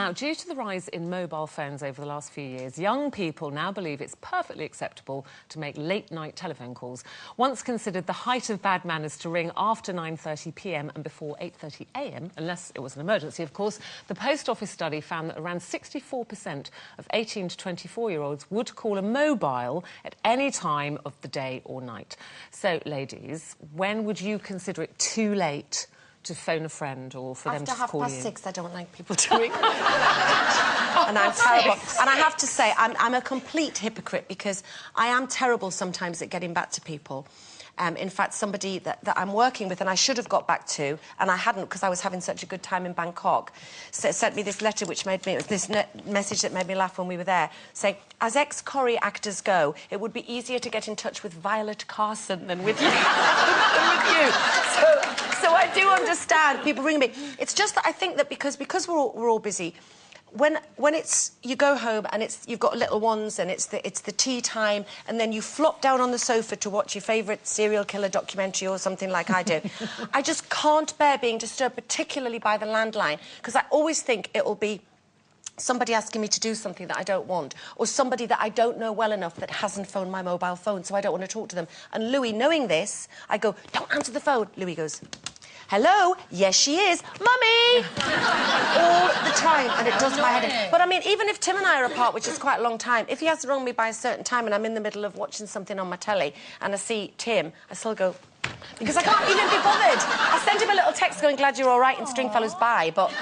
Now, due to the rise in mobile phones over the last few years, young people now believe it's perfectly acceptable to make late-night telephone calls. Once considered the height of bad manners to ring after 9:30 p.m. and before 8:30 a.m, unless it was an emergency, of course, the Post Office study found that around 64% of 18 to 24-year-olds would call a mobile at any time of the day or night. So, ladies, when would you consider it too late to phone a friend or for them to call you? After 6:30, I don't like people to ring. And I'm terrible. And I have to say, I'm a complete hypocrite because I am terrible sometimes at getting back to people. In fact, somebody that I'm working with and I should have got back to, and I hadn't because I was having such a good time in Bangkok, sent me this letter which made me... this message that made me laugh when we were there, saying, as ex-Corrie actors go, it would be easier to get in touch with Violet Carson than with you. So I do understand people ringing me. It's just that I think that because we're all busy, when it's you go home and you've got little ones and it's the tea time and then you flop down on the sofa to watch your favourite serial killer documentary or something like I do, I just can't bear being disturbed, particularly by the landline, because I always think it'll be somebody asking me to do something that I don't want, or somebody that I don't know well enough that hasn't phoned my mobile phone, so I don't want to talk to them. And Louis, knowing this, I go, don't answer the phone. Louis goes, hello? Yes, she is. Mummy! All the time, and it does my head in. But, I mean, even if Tim and I are apart, which is quite a long time, if he has rung me by a certain time and I'm in the middle of watching something on my telly and I see Tim, I still go... because I can't even be bothered. I send him a little text going, glad you're all right, and Stringfellows bye, but...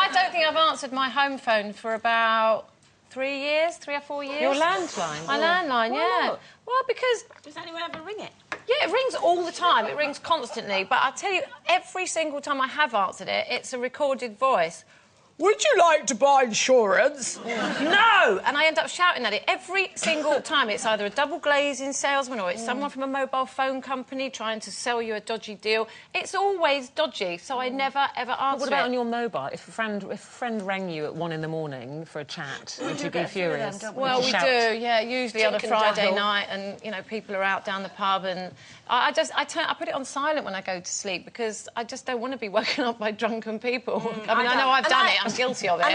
I don't think I've answered my home phone for about 3 or 4 years. Your landline? My landline, yeah. Not? Well, because... does anyone ever ring it? Yeah, it rings all the time. It rings constantly. But I tell you, every single time I have answered it, it's a recorded voice. Would you like to buy insurance? No! And I end up shouting at it every single time. It's either a double-glazing salesman or it's someone from a mobile phone company trying to sell you a dodgy deal. It's always dodgy, so I never, ever answer What about on your mobile? If a friend rang you at 1 in the morning for a chat, would you be furious? Well, we do, yeah, usually on a Friday night and, you know, people are out down the pub and I put it on silent when I go to sleep because I just don't want to be woken up by drunken people. I mean, I know I've done it. I'm guilty of it. And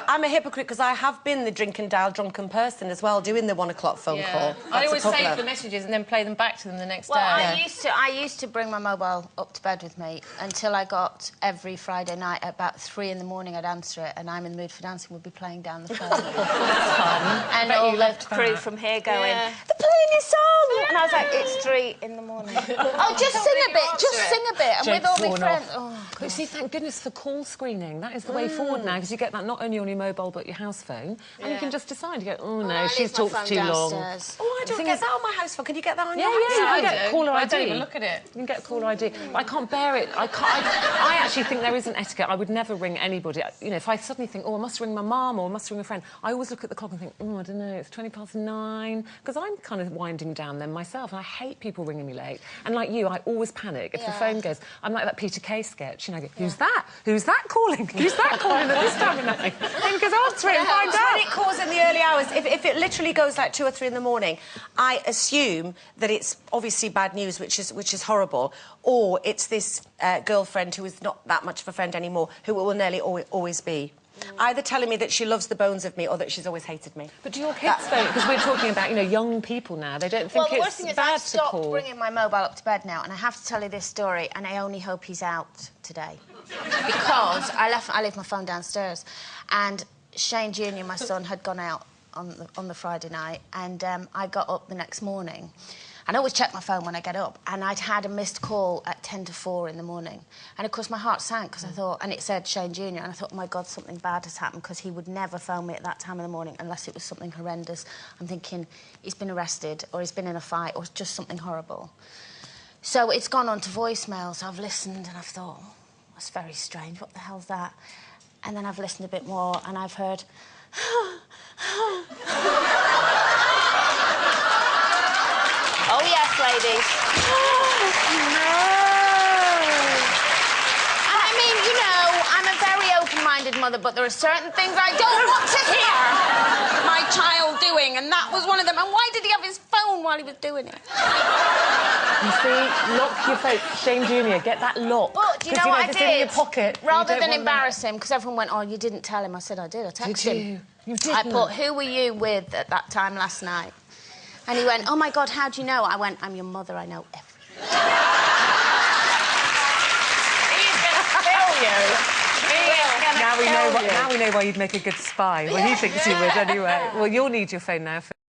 I'm a hypocrite because I have been the drink and dial drunken person as well, doing the 1 o'clock phone call. I always save the messages and then play them back to them the next day. I used to bring my mobile up to bed with me until I got every Friday night at about 3 in the morning. I'd answer it, and I'm in the mood for dancing would be playing down the phone. That's fun. And all the crew from here going, they're playing your song, and I was like, it's 3 in the morning. Oh, just sing a bit, just sing a bit, and with all my friends. Oh, but see, thank goodness for call screening. That is the way forward now, because you get that not only on your mobile but your house phone, and you can just decide. You go, oh no, she's talked too long. Oh, I don't get that on my house phone. Can you get that on your house phone? phone? You can get caller ID. I don't even look at it. You can get caller ID. But I can't bear it. I actually think there is an etiquette. I would never ring anybody. You know, if I suddenly think, oh, I must ring my mum or I must ring a friend, I always look at the clock and think, oh, I don't know, it's 9:20, because I'm kind of winding down then myself, and I hate people ringing me late. And like you, I always panic if the phone goes. I'm like that Peter Kay sketch, you know, I go, who's that? Who's that calling? Who's that calling at this time of night? Because answer it and find out. When it calls in the early hours, if it literally goes like 2 or 3 in the morning, I assume that it's obviously bad news, which is horrible, or it's this girlfriend who is not that much of a friend anymore, who will nearly always be. Either telling me that she loves the bones of me or that she's always hated me. But do your kids phone? Because we're talking about, you know, young people now. They don't think the worst thing is bad I've stopped to call. bringing my mobile up to bed now, and I have to tell you this story, and I only hope he's out today. Because I left my phone downstairs, and Shane Jr., my son, had gone out on the Friday night, and I got up the next morning. And I always check my phone when I get up, and I'd had a missed call at 10 to 4 in the morning. And, of course, my heart sank, because I thought... and it said Shane Jr., and I thought, oh, my God, something bad has happened, because he would never phone me at that time of the morning unless it was something horrendous. I'm thinking, he's been arrested, or he's been in a fight, or just something horrible. So it's gone on to voicemail, so I've listened, and I've thought, oh, that's very strange, what the hell's that? And then I've listened a bit more, and I've heard... Oh, yes, ladies. No! And I mean, you know, I'm a very open-minded mother, but there are certain things I don't want to hear my child doing, and that was one of them. And why did he have his phone while he was doing it. You see, lock your phone. Shane Jr., get that lock. But do you know 'Cause, what I if it's did? in your pocket, Rather you don't than want embarrass him, because everyone went, oh, you didn't tell him. I said, I did. I texted Did him. you? You didn't? I put, who were you with at that time last night? And he went, oh, my God, how do you know? I went, I'm your mother. I know everything. He's going to kill you. Now we know why you'd make a good spy. Well, he thinks you would anyway. Well, you'll need your phone now.